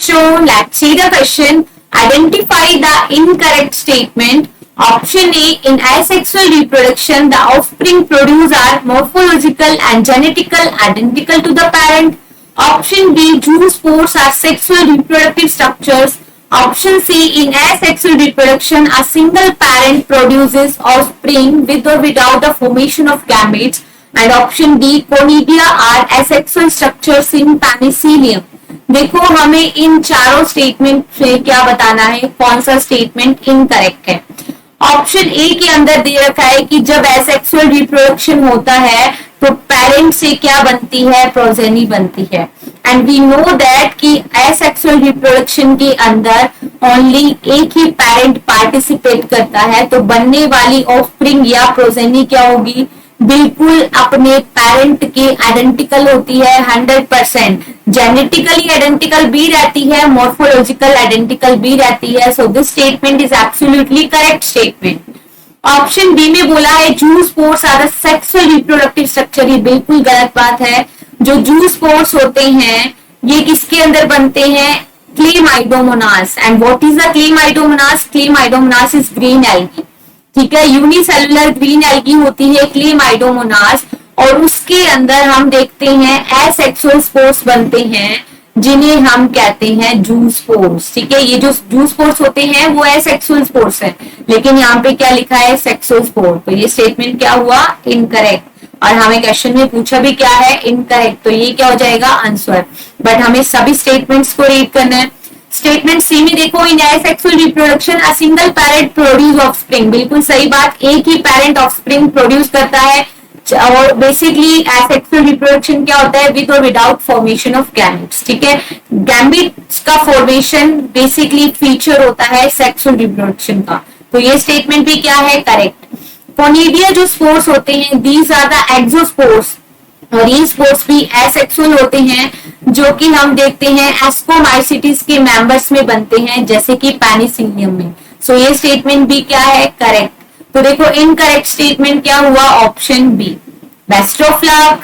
shown. Let's see the question. Identify the incorrect statement. Option A, in asexual reproduction, the offspring produced are morphological and genetical identical to the parent. Option B, zoospores are sexual reproductive structures. Option C, in asexual reproduction, a single parent produces offspring with or without the formation of gametes. And option D, conidia are asexual structures in Penicillium. देखो हमें इन चारों statement से क्या बताना है, कौन सा statement incorrect है. ऑप्शन ए के अंदर दे रखा है कि जब एसेक्सुअल रिप्रोडक्शन होता है तो पेरेंट से क्या बनती है, प्रोजेनी बनती है. एंड वी नो दैट कि एसेक्सुअल रिप्रोडक्शन के अंदर ओनली एक ही पेरेंट पार्टिसिपेट करता है, तो बनने वाली ऑफस्प्रिंग या प्रोजेनी क्या होगी, बिल्कुल अपने पेरेंट के आइडेंटिकल होती है. 100% जेनेटिकली आइडेंटिकल भी रहती है, मॉर्फोलॉजिकल आइडेंटिकल भी रहती है. So this statement is absolutely correct statement. Option B में बोला है zoospores are sexual reproductive structure. ये बिल्कुल गलत बात है. जो जूस्पोर्स होते हैं ये किसके अंदर बनते हैं, Chlamydomonas. And what is the Chlamydomonas, Chlamydomonas is green algae. ठीक है, यूनिसेलुलर ग्रीन एल्गी होती है क्लेमाइडोमोनास, और उसके अंदर हम देखते हैं एसेक्सुअल स्पोर्स बनते हैं जिन्हें हम कहते हैं जूस्पोर्स. ठीक है, ये जो जूस्पोर्स होते हैं वो एसेक्सुअल स्पोर्स है, लेकिन यहाँ पे क्या लिखा है, सेक्सुअल स्पोर. तो ये स्टेटमेंट क्या हुआ, इनकरेक्ट. और हमें क्वेश्चन में पूछा भी क्या है, इनकरेक्ट. तो ये क्या हो जाएगा, आंसर. बट हमें सभी स्टेटमेंट्स को रीड करना है. स्टेटमेंट सी में देखो, in asexual reproduction a single parent produce offspring. बिल्कुल सही बात, एक ही पेरेंट ऑफस्प्रिंग प्रोड्यूस करता है. और बेसिकली एसेक्सुअल रिप्रोडक्शन क्या होता है, विद और विदाउट फॉर्मेशन ऑफ गैमेट्स. ठीक है, गैमेट्स का फॉर्मेशन बेसिकली फीचर होता है सेक्सुअल रिप्रोडक्शन का. तो ये स्टेटमेंट भी क्या है, करेक्ट. कोनिडिया जो स्पोर्स होते हैं, दीज आर द एक्सोस्पोर्स, और ये स्पोर्स भी एसेक्सुअल होते हैं, जो कि हम देखते हैं एस्कोमाइसिटिस के मेंबर्स में बनते हैं, जैसे कि पेनिसिलियम में. सो ये स्टेटमेंट भी क्या है, करेक्ट. तो देखो इनकरेक्ट स्टेटमेंट क्या हुआ, option B. Best of luck.